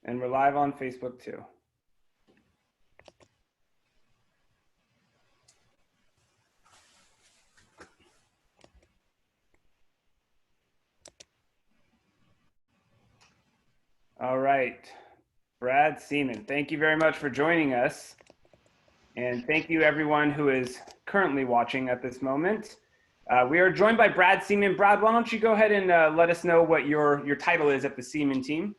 And we're live on Facebook too. All right, Brad Seaman, thank you very much for joining us. And thank you everyone who is currently watching at this moment. We are joined by Brad Seaman. Brad, why don't you go ahead and let us know what your title is at the Seaman team?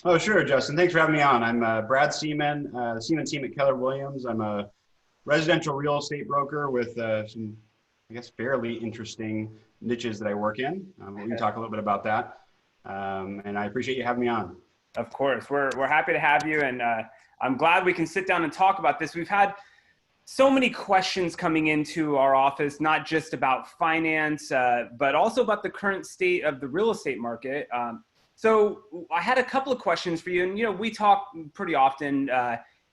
Oh, sure, Justin. Thanks for having me on. I'm Brad Seaman, the Seaman team at Keller Williams. I'm a residential real estate broker with some, I guess, fairly interesting niches that I work in. We can talk a little bit about that. And I appreciate you having me on. Of course, we're happy to have you, and I'm glad we can sit down and talk about this. We've had so many questions coming into our office, not just about finance, but also about the current state of the real estate market. So I had a couple of questions for you, and we talk pretty often,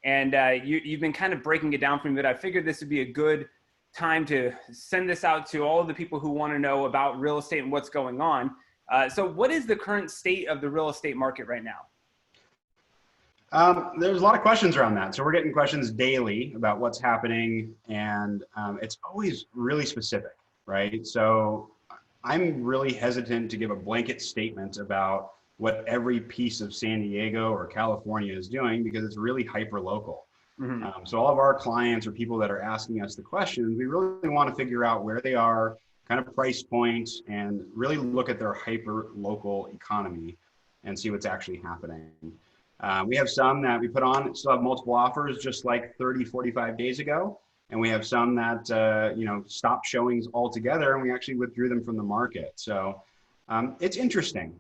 and you've been kind of breaking it down for me, but I figured this would be a good time to send this out to all of the people who want to know about real estate and what's going on. So what is the current state of the real estate market right now? There's a lot of questions around that. So we're getting questions daily about what's happening, and it's always really specific, right? So I'm really hesitant to give a blanket statement about what every piece of San Diego or California is doing because it's really hyper local. Mm-hmm. So all of our clients or people that are asking us the questions, we really want to figure out where they are, kind of price points, and really look at their hyper local economy and see what's actually happening. We have some that we put on, still have multiple offers just like 30, 45 days ago. And we have some that, stopped showings altogether, and we actually withdrew them from the market. So it's interesting.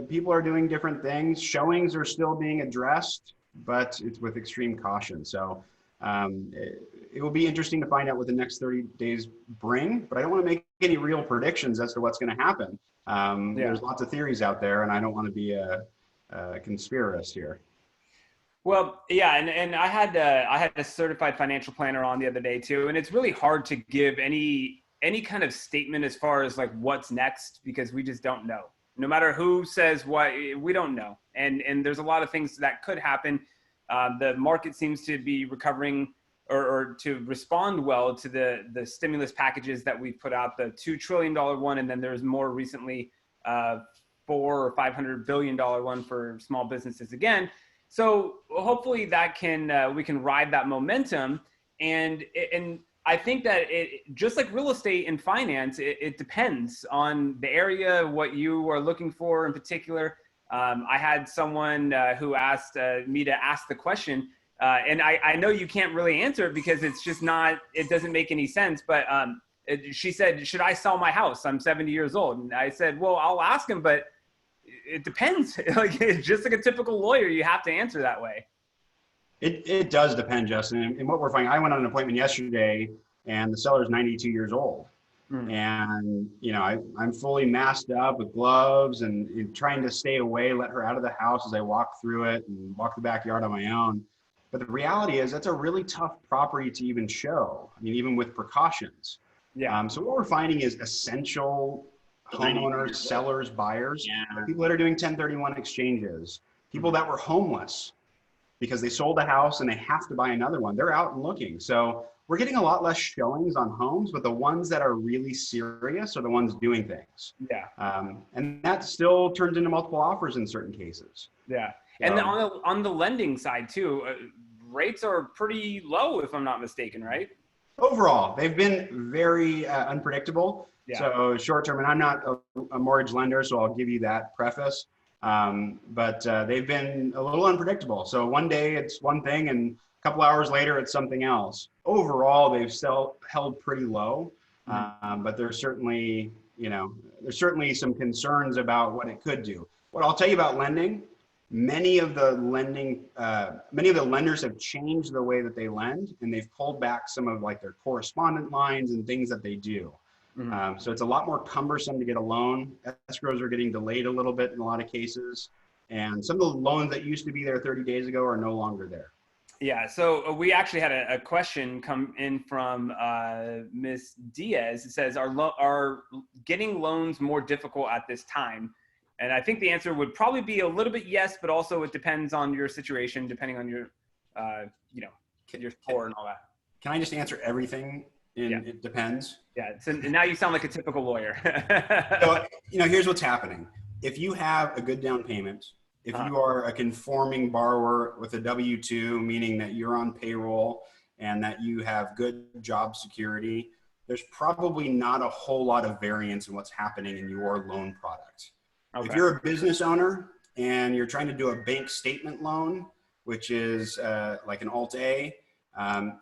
People are doing different things. Showings are still being addressed, but it's with extreme caution. So it will be interesting to find out what the next 30 days bring, but I don't want to make any real predictions as to what's going to happen. There's lots of theories out there, and I don't want to be a conspiracist here. Well, yeah, and I had a certified financial planner on the other day too, and it's really hard to give any kind of statement as far as like what's next because we just don't know. No matter who says what, we don't know, and there's a lot of things that could happen. The market seems to be recovering or to respond well to the stimulus packages that we put out, the $2 trillion one, and then there's more recently $400 or $500 billion one for small businesses again. So hopefully that we can ride that momentum, and I think that it just like real estate and finance, it depends on the area, what you are looking for in particular. I had someone who asked me to ask the question, and I know you can't really answer it because it's just not, it doesn't make any sense. But she said, "Should I sell my house? I'm 70 years old." And I said, "Well, I'll ask him, but it depends." Like it's just like a typical lawyer, you have to answer that way. It does depend, Justin. And what we're finding, I went on an appointment yesterday, and the seller's 92 years old. And I'm fully masked up with gloves and trying to stay away, let her out of the house as I walk through it and walk the backyard on my own. But the reality is that's a really tough property to even show. I mean, even with precautions. Yeah. So what we're finding is essential homeowners, sellers, buyers, people that are doing 1031 exchanges, people that were homeless because they sold a house and they have to buy another one. They're out and looking. So we're getting a lot less showings on homes, but the ones that are really serious are the ones doing things. Yeah. And that still turns into multiple offers in certain cases. Yeah. So, and on the lending side too, rates are pretty low, if I'm not mistaken, right? Overall, they've been very unpredictable. Yeah. So short term, and I'm not a mortgage lender, so I'll give you that preface. But they've been a little unpredictable. So one day it's one thing, and a couple hours later it's something else. Overall, they've still held pretty low, but there's certainly some concerns about what it could do. What I'll tell you about lending, many of the lenders have changed the way that they lend, and they've pulled back some of like their correspondent lines and things that they do. So it's a lot more cumbersome to get a loan. Escrows are getting delayed a little bit in a lot of cases. And some of the loans that used to be there 30 days ago are no longer there. Yeah, so we actually had a question come in from Ms. Diaz. It says, are getting loans more difficult at this time? And I think the answer would probably be a little bit yes, but also it depends on your situation, depending on your, you know, your score and all that. Can I just answer everything in Yeah. it depends? Yeah. So now you sound like a typical lawyer. So, here's what's happening. If you have a good down payment, if Uh-huh. you are a conforming borrower with a W-2, meaning that you're on payroll and that you have good job security, there's probably not a whole lot of variance in what's happening in your loan product. If Okay. you're a business owner and you're trying to do a bank statement loan, which is like an Alt-A,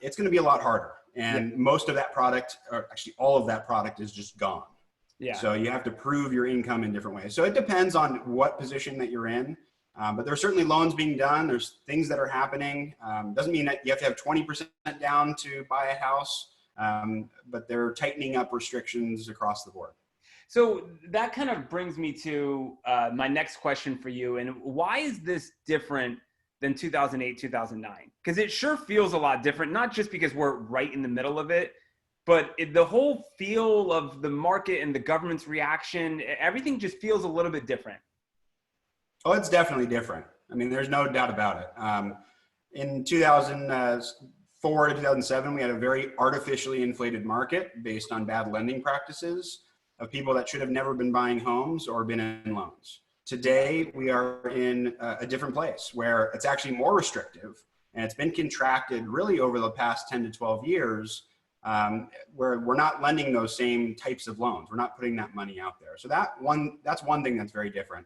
it's going to be a lot harder. And most of that product, or actually all of that product, is just gone. Yeah. So you have to prove your income in different ways. So it depends on what position that you're in. But there are certainly loans being done. There's things that are happening. Doesn't mean that you have to have 20% down to buy a house, but they're tightening up restrictions across the board. So that kind of brings me to my next question for you. And why is this different than 2008, 2009? Because it sure feels a lot different, not just because we're right in the middle of it, but the whole feel of the market and the government's reaction, everything just feels a little bit different. Oh, it's definitely different. I mean, there's no doubt about it. In 2004 to 2007, we had a very artificially inflated market based on bad lending practices of people that should have never been buying homes or been in loans. Today, we are in a different place where it's actually more restrictive, and it's been contracted really over the past 10 to 12 years, where we're not lending those same types of loans. We're not putting that money out there. So that's one thing that's very different.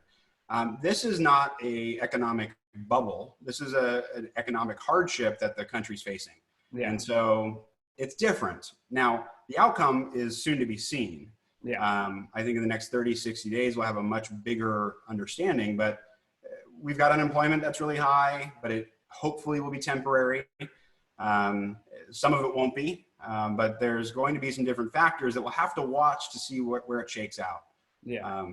This is not an economic bubble. This is an economic hardship that the country's facing. Yeah. And so it's different. Now, the outcome is soon to be seen. Yeah. I think in the next 30, 60 days, we'll have a much bigger understanding, but we've got unemployment that's really high, but it hopefully will be temporary. Some of it won't be, but there's going to be some different factors that we'll have to watch to see where it shakes out. Yeah.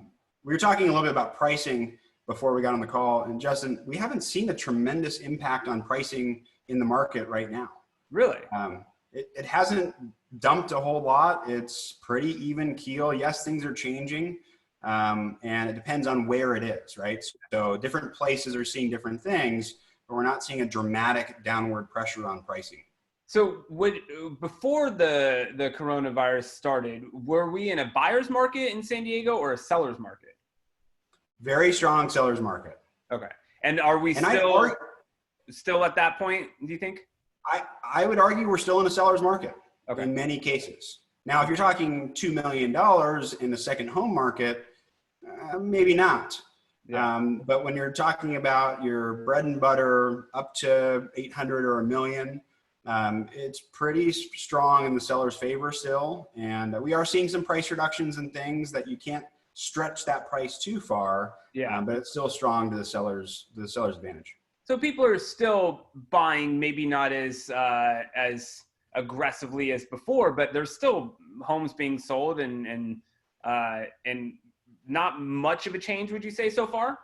We were talking a little bit about pricing before we got on the call, and Justin, we haven't seen a tremendous impact on pricing in the market right now. Really? It hasn't dumped a whole lot. It's pretty even keel. Yes, things are changing, and it depends on where it is, right? So different places are seeing different things, but we're not seeing a dramatic downward pressure on pricing. So before the coronavirus started, were we in a buyer's market in San Diego or a seller's market? Very strong seller's market. Okay. And are we still at that point, do you think? I would argue we're still in a seller's market in many cases. Now, if you're talking $2 million in the second home market, maybe not. Yeah. But when you're talking about your bread and butter up to 800 or $1 million, it's pretty strong in the seller's favor still. And we are seeing some price reductions and things that you can't stretch that price too far. Yeah. But it's still strong to the seller's advantage. So people are still buying, maybe not as aggressively as before, but there's still homes being sold and not much of a change, would you say, so far?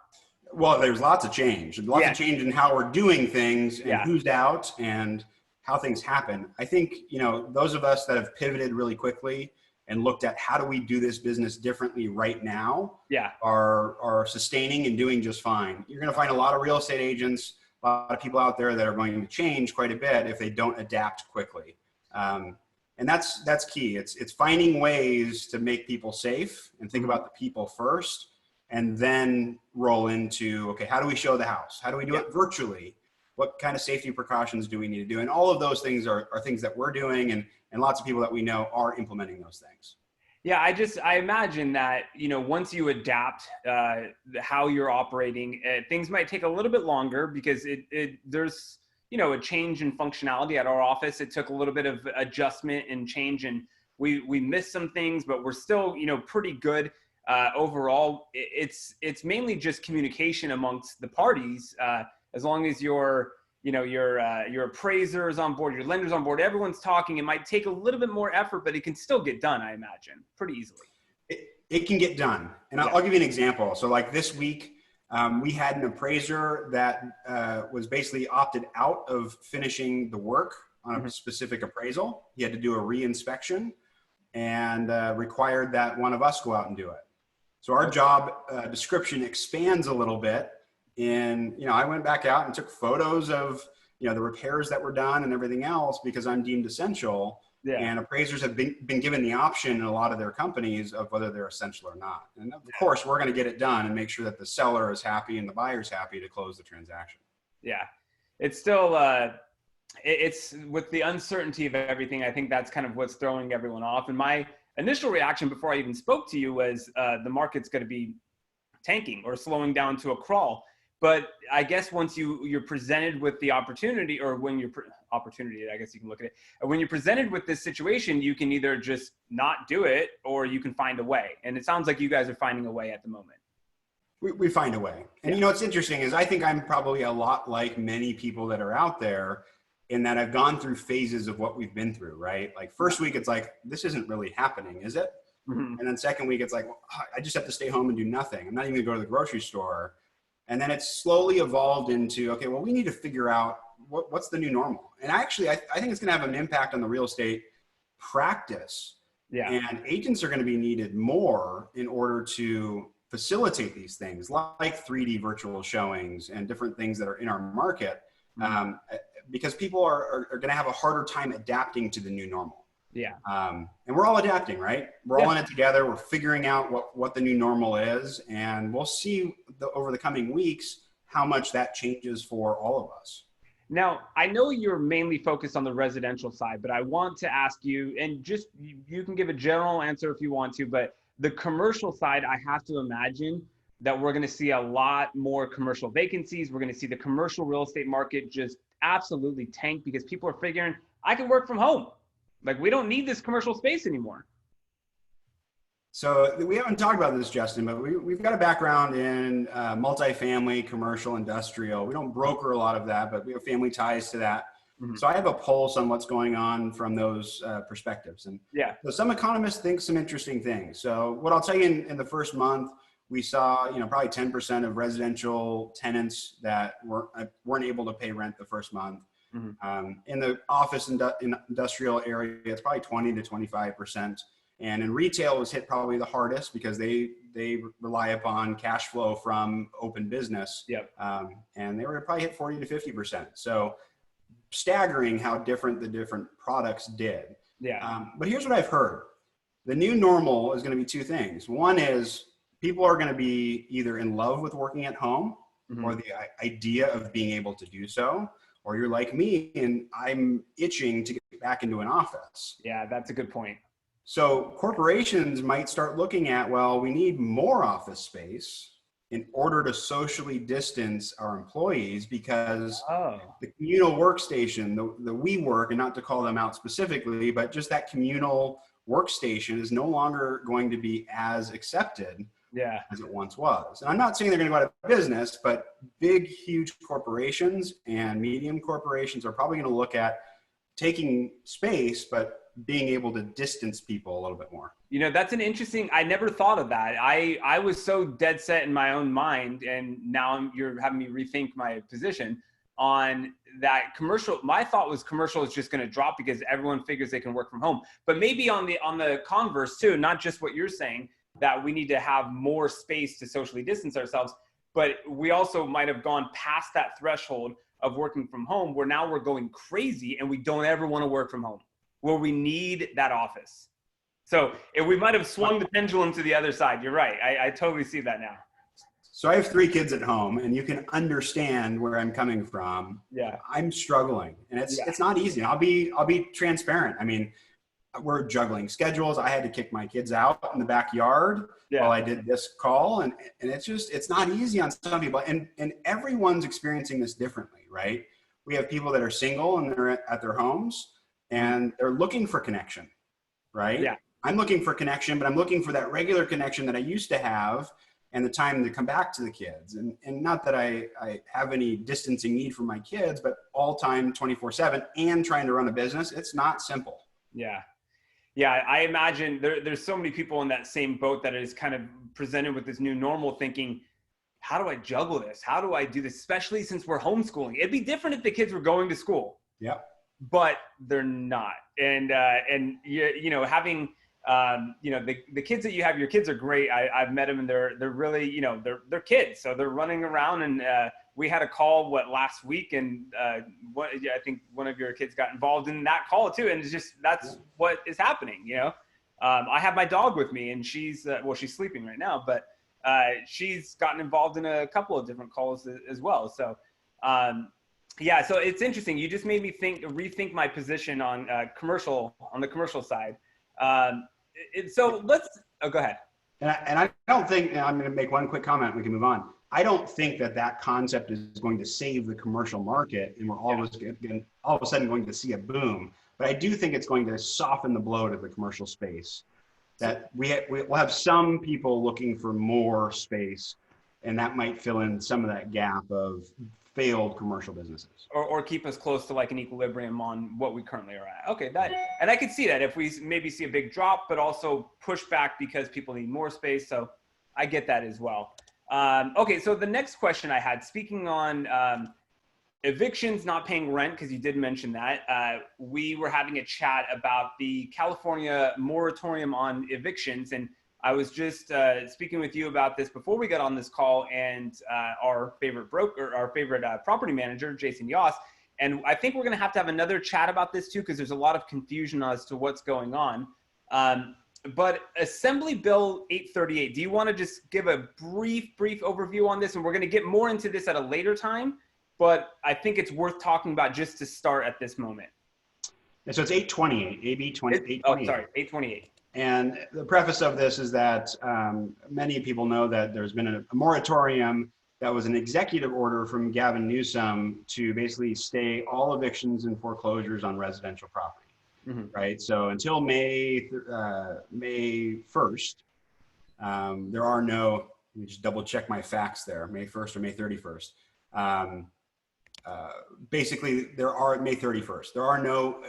Well, there's lots of change. Lots of change in how we're doing things and who's out and how things happen. I think, those of us that have pivoted really quickly and looked at how do we do this business differently right now are sustaining and doing just fine. You're going to find a lot of real estate agents, a lot of people out there that are going to change quite a bit if they don't adapt quickly. And that's key. It's finding ways to make people safe and think about the people first, and then roll into, okay, how do we show the house? How do we do it virtually? What kind of safety precautions do we need to do? And all of those things are things that we're doing, and lots of people that we know are implementing those things. Yeah, I imagine that, once you adapt how you're operating, things might take a little bit longer because there's, a change in functionality at our office. It took a little bit of adjustment and change, and we missed some things, but we're still, pretty good overall. It's mainly just communication amongst the parties. As long as your appraiser's on board, your lender's on board, everyone's talking. It might take a little bit more effort, but it can still get done, I imagine, pretty easily. It can get done. And I'll give you an example. So like this week, we had an appraiser that was basically opted out of finishing the work on a specific appraisal. He had to do a re-inspection and required that one of us go out and do it. So our job description expands a little bit. And, I went back out and took photos of, the repairs that were done and everything else because I'm deemed essential. Yeah. And appraisers have been given the option in a lot of their companies of whether they're essential or not. And of course, we're going to get it done and make sure that the seller is happy and the buyer's happy to close the transaction. Yeah. It's still, it's with the uncertainty of everything. I think that's kind of what's throwing everyone off. And my initial reaction before I even spoke to you was the market's going to be tanking or slowing down to a crawl. But I guess once you're presented with the opportunity, or when you're opportunity, I guess you can look at it. When you're presented with this situation, you can either just not do it or you can find a way. And it sounds like you guys are finding a way at the moment. We find a way. And what's interesting is I think I'm probably a lot like many people that are out there in that I've gone through phases of what we've been through, right? Like first week, it's like, this isn't really happening, is it? Mm-hmm. And then second week, it's like, well, I just have to stay home and do nothing. I'm not even gonna go to the grocery store. And then it's slowly evolved into, okay, well, we need to figure out what's the new normal. And actually, I think it's gonna have an impact on the real estate practice. Yeah. And agents are gonna be needed more in order to facilitate these things like 3D virtual showings and different things that are in our market, because people are going to have a harder time adapting to the new normal. Yeah. And we're all adapting, right? We're all in it together. We're figuring out what the new normal is, and we'll see over the coming weeks how much that changes for all of us. Now, I know you're mainly focused on the residential side, but I want to ask you, and just you can give a general answer if you want to, but the commercial side, I have to imagine that we're going to see a lot more commercial vacancies. We're going to see the commercial real estate market just absolutely tank because people are figuring, I can work from home. Like, we don't need this commercial space anymore. So we haven't talked about this, Justin, but we've got a background in multifamily, commercial, industrial. We don't broker a lot of that, but we have family ties to that. Mm-hmm. So I have a pulse on what's going on from those perspectives. And so some economists think some interesting things. So what I'll tell you in the first month, we saw, probably 10% of residential tenants that weren't able to pay rent the first month. Mm-hmm. In the office industrial area, it's probably 20 to 25%. And in retail, it was hit probably the hardest because they rely upon cash flow from open business. Yep. And they were probably hit 40 to 50%. So staggering how different the different products did. Yeah. But here's what I've heard. The new normal is going to be two things. One is people are going to be either in love with working at home, mm-hmm. or the idea of being able to do so, or you're like me and I'm itching to get back into an office. Yeah, that's a good point. So corporations might start looking at, well, we need more office space in order to socially distance our employees because the communal workstation, the WeWork, and not to call them out specifically, but just that communal workstation is no longer going to be as accepted as it once was. And I'm not saying they're going to go out of business, but big, huge corporations and medium corporations are probably going to look at taking space, but being able to distance people a little bit more. That's an interesting, I never thought of that. I was so dead set in my own mind, and now you're having me rethink my position on that. Commercial, my thought was commercial is just going to drop because everyone figures they can work from home. But maybe on the converse too, not just what you're saying, that we need to have more space to socially distance ourselves, but we also might have gone past that threshold of working from home where now we're going crazy and we don't ever want to work from home, where we need that office. So we might have swung the pendulum to the other side. You're right. I totally see that now. So I have 3 kids at home, and you can understand where I'm coming from. Yeah. I'm struggling, and it's not easy. I'll be transparent. I mean, we're juggling schedules. I had to kick my kids out in the backyard while I did this call. And it's not easy on some people, and everyone's experiencing this differently, right? We have people that are single and they're at their homes and they're looking for connection, right? Yeah. I'm looking for connection, but I'm looking for that regular connection that I used to have and the time to come back to the kids. And not that I have any distancing need for my kids, but all time 24/7 and trying to run a business, it's not simple. Yeah. Yeah, I imagine there's so many people in that same boat that is kind of presented with this new normal thinking, how do I juggle this? How do I do this? Especially since we're homeschooling. It'd be different if the kids were going to school. Yeah. But they're not. And having You know, the kids that you have, your kids are great. I've met them, and they're really, you know, they're kids, so they're running around. And we had a call last week, and I think one of your kids got involved in that call too. And it's just that's what is happening, you know. I have my dog with me, and she's she's sleeping right now, but she's gotten involved in a couple of different calls as well. So yeah, so it's interesting. You just made me rethink my position on the commercial side. So go ahead. And I don't think, and I'm going to make one quick comment, we can move on. I don't think that concept is going to save the commercial market, and we're all of a sudden going to see a boom. But I do think it's going to soften the blow to the commercial space. That we'll have some people looking for more space, and that might fill in some of that gap of failed commercial businesses. Or keep us close to like an equilibrium on what we currently are at. Okay, and I could see that if we maybe see a big drop, but also push back because people need more space. So I get that as well. Okay, so the next question I had, speaking on evictions, not paying rent, because you did mention that, we were having a chat about the California moratorium on evictions, and I was just speaking with you about this before we got on this call, and our favorite property manager, Jason Yoss, and I think we're going to have another chat about this too, because there's a lot of confusion as to what's going on. But Assembly Bill 838, do you want to just give a brief overview on this? And we're going to get more into this at a later time, but I think it's worth talking about just to start at this moment. And so it's 828, AB 828. Oh, sorry, 828. And the preface of this is that many people know that there's been a moratorium that was an executive order from Gavin Newsom to basically stay all evictions and foreclosures on residential property. Mm-hmm. Right. So until May 1st, there are no, let me just double check my facts there, May 1st or May 31st. Basically, May 31st. There are no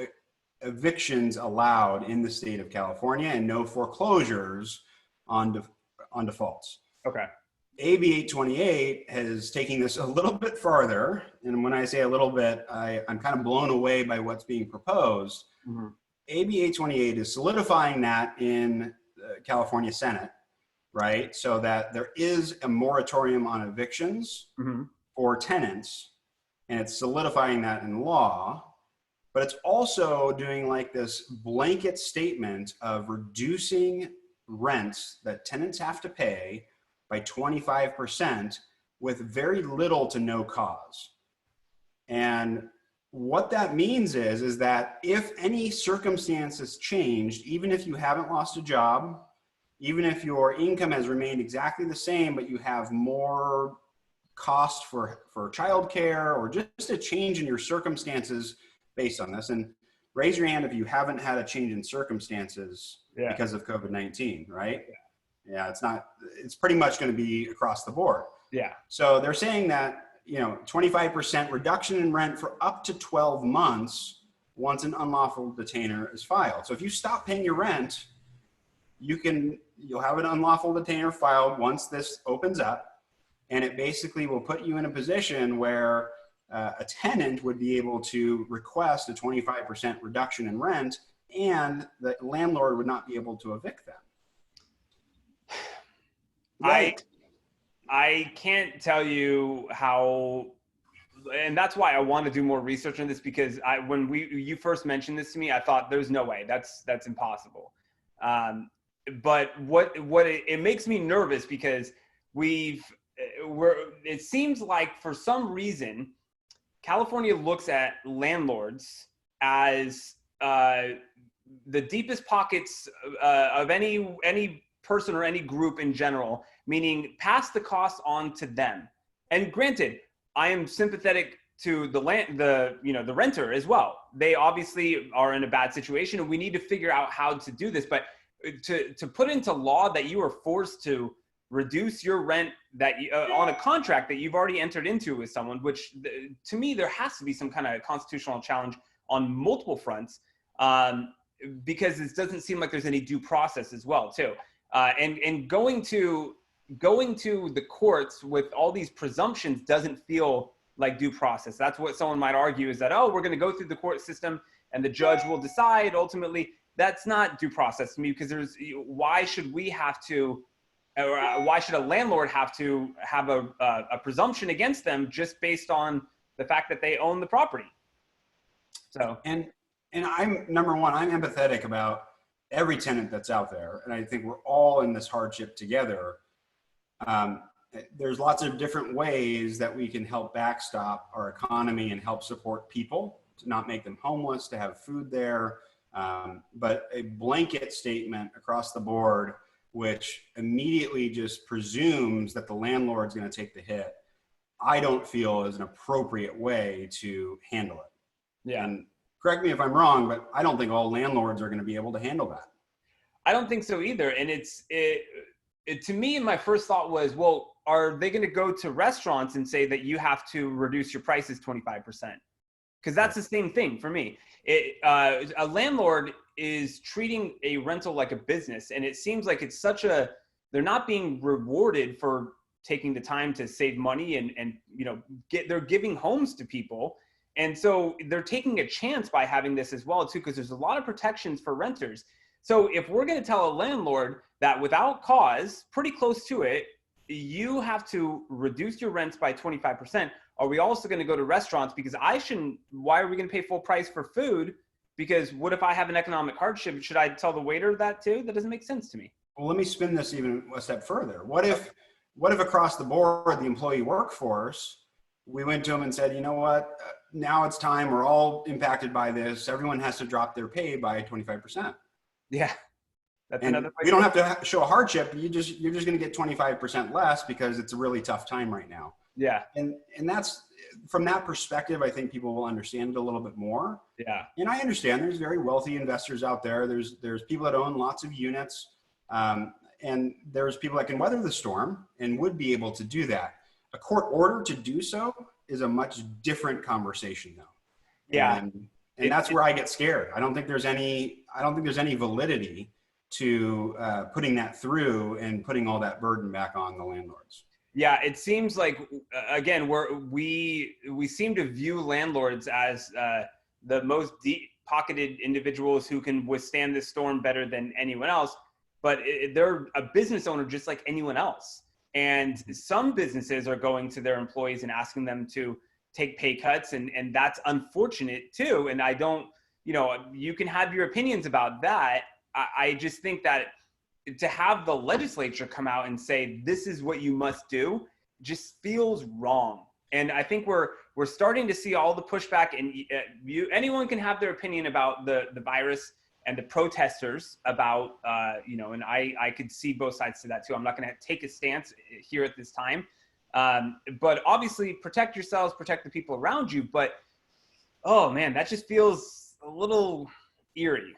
evictions allowed in the state of California and no foreclosures on defaults. Okay. AB 828 is taking this a little bit farther. And when I say a little bit, I'm kind of blown away by what's being proposed. Mm-hmm. AB 828 is solidifying that in the California Senate, right? So that there is a moratorium on evictions mm-hmm. for tenants, and it's solidifying that in law, but it's also doing like this blanket statement of reducing rents that tenants have to pay by 25% with very little to no cause. And what that means is that if any circumstances changed, even if you haven't lost a job, even if your income has remained exactly the same, but you have more cost for childcare or just a change in your circumstances based on this. And raise your hand if you haven't had a change in circumstances because of COVID-19, right? Yeah, it's pretty much going to be across the board. Yeah. So they're saying that, 25% reduction in rent for up to 12 months once an unlawful detainer is filed. So if you stop paying your rent, you'll have an unlawful detainer filed once this opens up, and it basically will put you in a position where a tenant would be able to request a 25% reduction in rent, and the landlord would not be able to evict them. Right. I can't tell you how, and that's why I want to do more research on this, because when you first mentioned this to me, I thought there's no way, that's impossible. But it makes me nervous because it seems like for some reason, California looks at landlords as the deepest pockets of any person or any group in general, meaning pass the cost on to them. And granted, I am sympathetic to the renter as well. They obviously are in a bad situation, and we need to figure out how to do this. But to put into law that you are forced to reduce your rent that on a contract that you've already entered into with someone, which to me, there has to be some kind of constitutional challenge on multiple fronts, because it doesn't seem like there's any due process as well too. And going to the courts with all these presumptions doesn't feel like due process. That's what someone might argue, is that, we're going to go through the court system and the judge will decide ultimately. that's not due process to me, because why should we have to, or why should a landlord have to have a presumption against them just based on the fact that they own the property? So, and I'm, number one, I'm empathetic about every tenant that's out there. And I think we're all in this hardship together. There's lots of different ways that we can help backstop our economy and help support people, to not make them homeless, to have food there. But a blanket statement across the board, which immediately just presumes that the landlord's going to take the hit, I don't feel is an appropriate way to handle it. yeah. And correct me if I'm wrong, but I don't think all landlords are going to be able to handle that. I don't think so either. And to me, my first thought was, well, are they going to go to restaurants and say that you have to reduce your prices 25%? Because that's the same thing for me. A landlord is treating a rental like a business, and it seems like it's they're not being rewarded for taking the time to save money and they're giving homes to people. And so they're taking a chance by having this as well too, because there's a lot of protections for renters. So if we're going to tell a landlord that without cause, pretty close to it, you have to reduce your rents by 25%, are we also going to go to restaurants? Because why are we going to pay full price for food? Because what if I have an economic hardship? Should I tell the waiter that too? That doesn't make sense to me. Well, let me spin this even a step further. What if across the board, the employee workforce, we went to them and said, you know what, now it's time, we're all impacted by this. Everyone has to drop their pay by 25%. Yeah. That's and another place. We don't have to show a hardship. You're just going to get 25% less because it's a really tough time right now. Yeah. And that's, from that perspective, I think people will understand it a little bit more. Yeah. And I understand there's very wealthy investors out there. There's people that own lots of units. And there's people that can weather the storm and would be able to do that. A court order to do so is a much different conversation though. Yeah. And that's where I get scared. I don't think there's any validity to putting that through and putting all that burden back on the landlords. Yeah, it seems like, again, we seem to view landlords as the most deep-pocketed individuals who can withstand this storm better than anyone else, but they're a business owner just like anyone else. And some businesses are going to their employees and asking them to take pay cuts, and that's unfortunate too. And I don't, you can have your opinions about that. I just think that to have the legislature come out and say, this is what you must do, just feels wrong. And I think we're starting to see all the pushback, and anyone can have their opinion about the virus and the protesters about, and I could see both sides to that too. I'm not going to take a stance here at this time. But obviously protect yourselves, protect the people around you. But, oh man, that just feels a little eerie.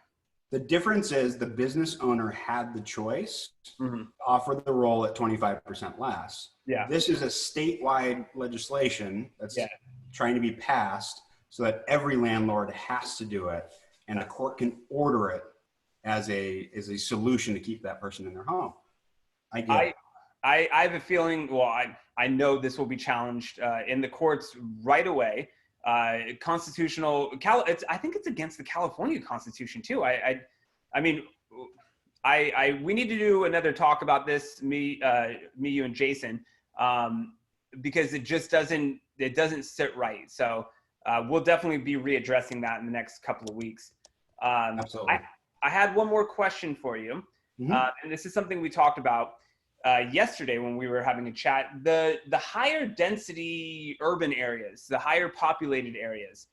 The difference is the business owner had the choice Mm-hmm. to offer the role at 25% less. Yeah. This is a statewide legislation that's trying to be passed so that every landlord has to do it, and the court can order it as a solution to keep that person in their home. I have a feeling, well, I know this will be challenged in the courts right away. Constitutional, I think it's against the California Constitution too. We need to do another talk about this, me, you, and Jason, because it just doesn't sit right. So we'll definitely be readdressing that in the next couple of weeks. Absolutely. I had one more question for you, Mm-hmm. and this is something we talked about yesterday when we were having a chat. The higher density urban areas, the higher populated areas.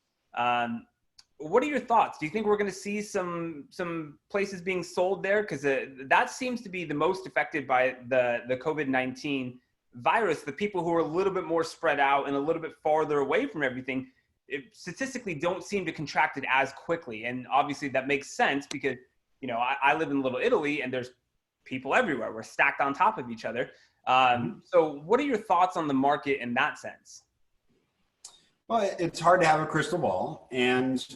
What are your thoughts? Do you think we're going to see some places being sold there? Because that seems to be the most affected by the COVID-19 virus. The people who are a little bit more spread out and a little bit farther away from everything, statistically don't seem to contract it as quickly. And obviously that makes sense because, I live in Little Italy and there's people everywhere. We're stacked on top of each other. So what are your thoughts on the market in that sense? Well, it's hard to have a crystal ball. And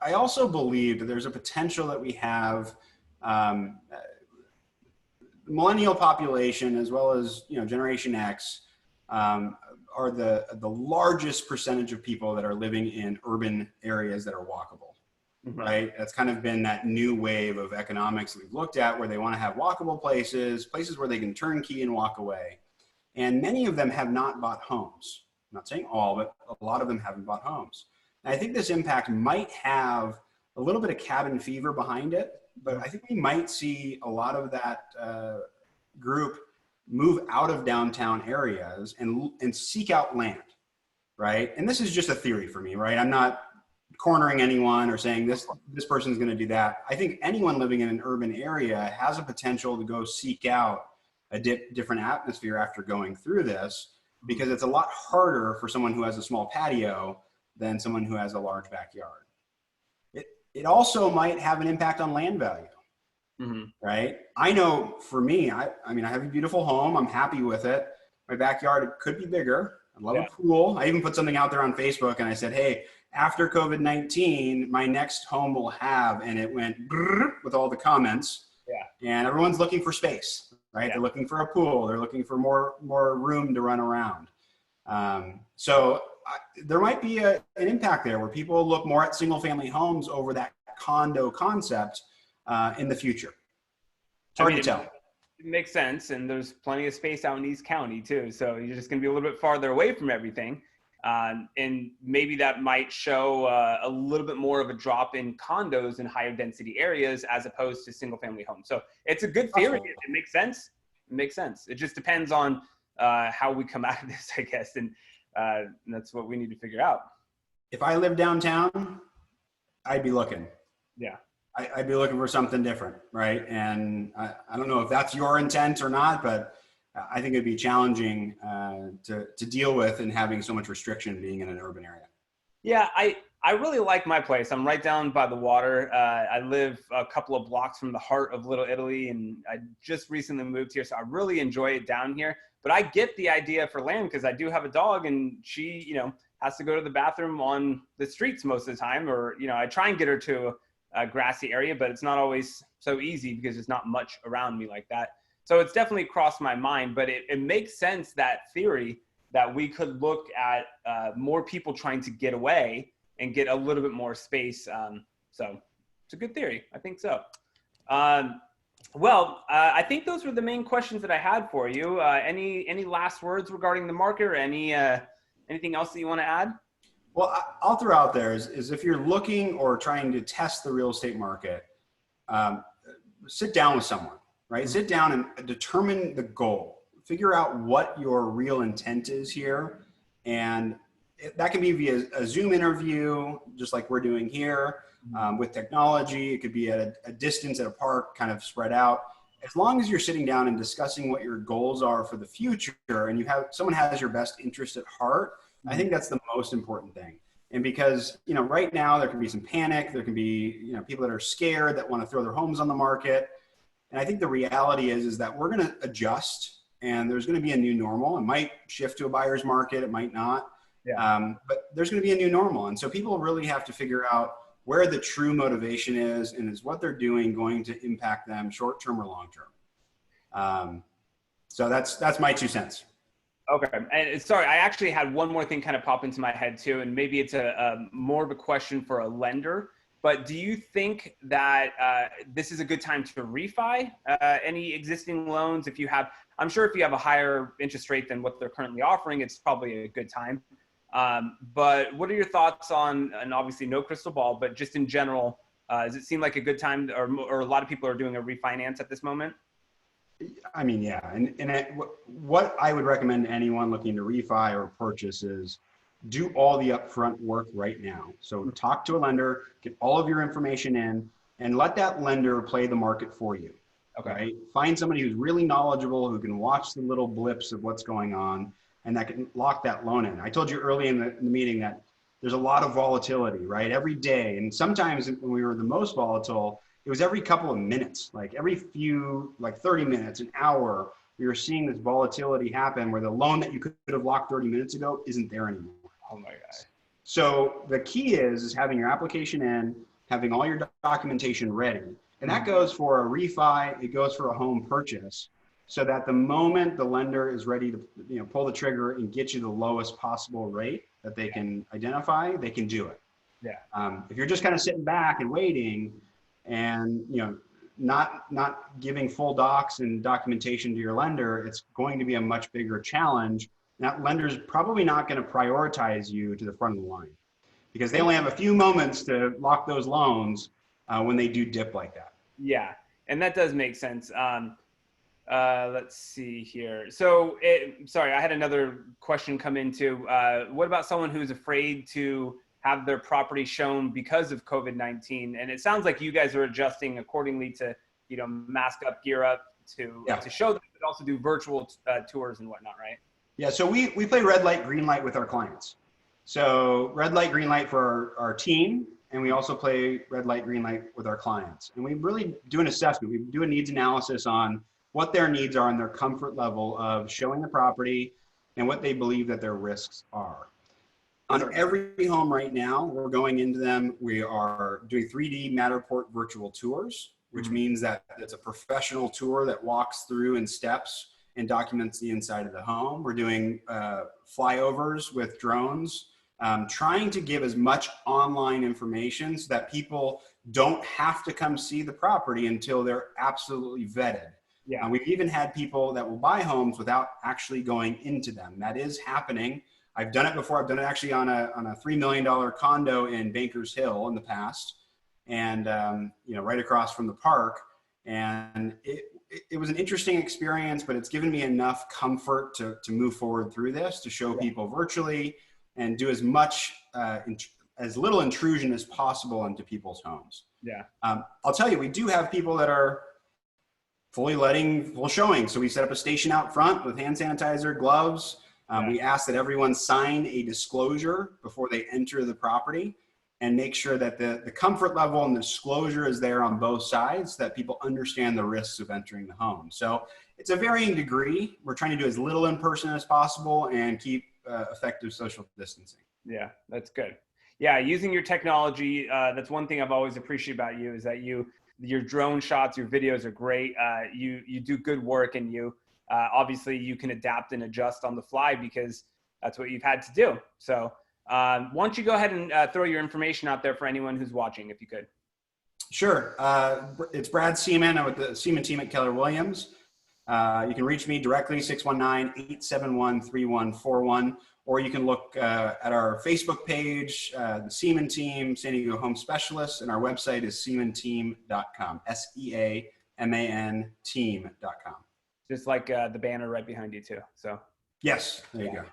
I also believe that there's a potential that we have the millennial population as well as, Generation X are the largest percentage of people that are living in urban areas that are walkable. right? That's kind of been that new wave of economics that we've looked at, where they want to have walkable places, places where they can turnkey and walk away. And many of them have not bought homes. I'm not saying all, but a lot of them haven't bought homes. And I think this impact might have a little bit of cabin fever behind it, but I think we might see a lot of that group move out of downtown areas and seek out land, right? And this is just a theory for me, right? I'm not cornering anyone or saying this person's going to do that. I think anyone living in an urban area has a potential to go seek out a different atmosphere after going through this, because it's a lot harder for someone who has a small patio than someone who has a large backyard. It also might have an impact on land value, right? I know for me, I mean, I have a beautiful home. I'm happy with it. My backyard, it could be bigger. I love a pool. I even put something out there on Facebook and I said, hey, after COVID-19, my next home will have, and it went with all the comments. And everyone's looking for space, right? They're looking for a pool. They're looking for more room to run around. So there might be an impact there where people look more at single family homes over that condo concept in the future. It's hard to tell. It makes sense. And there's plenty of space out in East County too. So you're just going to be a little bit farther away from everything. And maybe that might show a little bit more of a drop in condos in higher density areas as opposed to single family homes. So it's a good theory. It makes sense. It makes sense. It just depends on how we come out of this, I guess. And that's what we need to figure out. If I lived downtown, I'd be looking. Yeah. I'd be looking for something different, right? And I don't know if that's your intent or not, but I think it'd be challenging to deal with and having so much restriction being in an urban area. Yeah, I really like my place. I'm right down by the water. I live a couple of blocks from the heart of Little Italy, and I just recently moved here, so I really enjoy it down here. But I get the idea for land because I do have a dog, and she, has to go to the bathroom on the streets most of the time, or I try and get her to a grassy area, but it's not always so easy because there's not much around me like that. So it's definitely crossed my mind, but it makes sense, that theory, that we could look at more people trying to get away and get a little bit more space. So it's a good theory. I think so. Well, I think those were the main questions that I had for you. Any last words regarding the market, or anything else that you want to add? Well, I'll throw out there is if you're looking or trying to test the real estate market, sit down with someone, right? Sit down and determine the goal. Figure out what your real intent is here. And that can be via a Zoom interview, just like we're doing here with technology. It could be at a distance at a park, kind of spread out. As long as you're sitting down and discussing what your goals are for the future, and someone has your best interest at heart, I think that's the most important thing. And because, right now there can be some panic, there can be, people that are scared that want to throw their homes on the market. And I think the reality is that we're going to adjust, and there's going to be a new normal. It might shift to a buyer's market. It might not. Yeah. But there's going to be a new normal. And so people really have to figure out where the true motivation is, and is what they're doing going to impact them short-term or long-term. So that's my 2 cents. Okay. And sorry, I actually had one more thing kind of pop into my head too, and maybe it's a more of a question for a lender. But do you think that this is a good time to refi any existing loans? I'm sure if you have a higher interest rate than what they're currently offering, it's probably a good time. But what are your thoughts on, and obviously no crystal ball, but just in general, does it seem like a good time, or a lot of people are doing a refinance at this moment? I mean, yeah. And what I would recommend to anyone looking to refi or purchase is do all the upfront work right now. So talk to a lender, get all of your information in, and let that lender play the market for you. Okay. Right? Find somebody who's really knowledgeable, who can watch the little blips of what's going on, and that can lock that loan in. I told you early in the meeting that there's a lot of volatility, right? Every day. And sometimes when we were the most volatile, it was every couple of minutes, like every few, like 30 minutes, an hour, we were seeing this volatility happen where the loan that you could have locked 30 minutes ago isn't there anymore. Oh my God. So the key is having your application in, having all your documentation ready. And that goes for a refi, it goes for a home purchase, so that the moment the lender is ready to pull the trigger and get you the lowest possible rate that they can identify, they can do it. Yeah. If you're just kind of sitting back and waiting and, not giving full docs and documentation to your lender, it's going to be a much bigger challenge. That lender's probably not going to prioritize you to the front of the line because they only have a few moments to lock those loans when they do dip like that. Yeah. And that does make sense. Let's see here. So, sorry, I had another question come into. What about someone who's afraid to have their property shown because of COVID-19? And it sounds like you guys are adjusting accordingly to, mask up, gear up to show them, but also do virtual tours and whatnot, right? Yeah. So we play red light, green light with our clients. So red light, green light for our team. And we also play red light, green light with our clients. And we really do an assessment. We do a needs analysis on what their needs are and their comfort level of showing the property and what they believe that their risks are. On every home right now, we're going into them. We are doing 3D Matterport virtual tours, which means that it's a professional tour that walks through in steps and documents the inside of the home. We're doing flyovers with drones, trying to give as much online information so that people don't have to come see the property until they're absolutely vetted. Yeah. We've even had people that will buy homes without actually going into them. That is happening. I've done it before. I've done it actually on a $3 million condo in Bankers Hill in the past, and right across from the park. And it was an interesting experience, but it's given me enough comfort to move forward through this, to show people virtually and do as much, as little intrusion as possible into people's homes. Yeah. I'll tell you, we do have people that are full showing. So we set up a station out front with hand sanitizer, gloves. We ask that everyone sign a disclosure before they enter the property and make sure that the comfort level and the disclosure is there on both sides so that people understand the risks of entering the home. So it's a varying degree. We're trying to do as little in person as possible and keep effective social distancing. Yeah, that's good. Yeah, using your technology, that's one thing I've always appreciated about you is that your drone shots, your videos are great. You do good work, and obviously you can adapt and adjust on the fly because that's what you've had to do. So why don't you go ahead and throw your information out there for anyone who's watching, if you could. Sure. It's Brad Seaman. I'm with the Seaman team at Keller Williams. You can reach me directly, 619-871-3141, or you can look at our Facebook page, the Seaman Team, San Diego Home Specialists, and our website is seamanteam.com, SEAMAN team.com. Just like the banner right behind you too. So yes, there you go.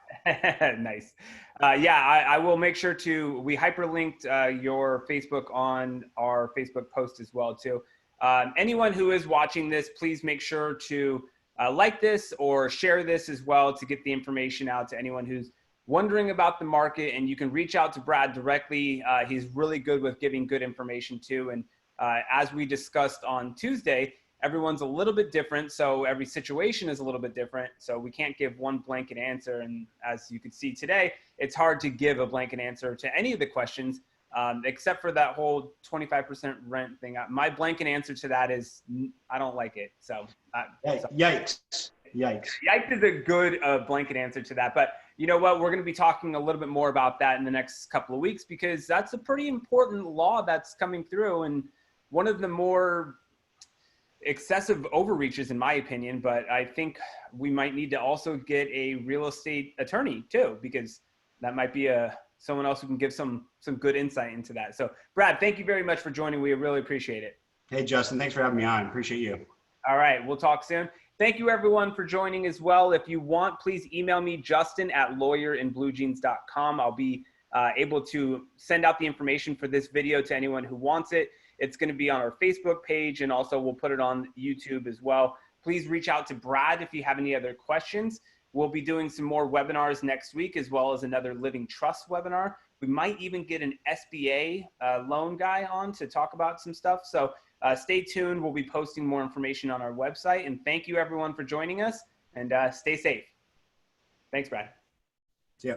Nice. I will make sure we hyperlinked your Facebook on our Facebook post as well too. Anyone who is watching this, please make sure to like this or share this as well to get the information out to anyone who's wondering about the market. And you can reach out to Brad directly. He's really good with giving good information too. And as we discussed on Tuesday, everyone's a little bit different. So every situation is a little bit different. So we can't give one blanket answer. And as you can see today, it's hard to give a blanket answer to any of the questions. Except for that whole 25% rent thing. My blanket answer to that is I don't like it. So yikes. Yikes is a good blanket answer to that. But you know what? We're going to be talking a little bit more about that in the next couple of weeks because that's a pretty important law that's coming through and one of the more excessive overreaches in my opinion. But I think we might need to also get a real estate attorney too, because that might be someone else who can give some good insight into that. So Brad, thank you very much for joining. We really appreciate it. Hey, Justin, thanks for having me on. Appreciate you. All right. We'll talk soon. Thank you everyone for joining as well. If you want, please email me, justin@lawyerinbluejeans.com. I'll be able to send out the information for this video to anyone who wants it. It's going to be on our Facebook page and also we'll put it on YouTube as well. Please reach out to Brad if you have any other questions. We'll be doing some more webinars next week, as well as another Living Trust webinar. We might even get an SBA loan guy on to talk about some stuff. So stay tuned. We'll be posting more information on our website. And thank you, everyone, for joining us. And stay safe. Thanks, Brad. See ya.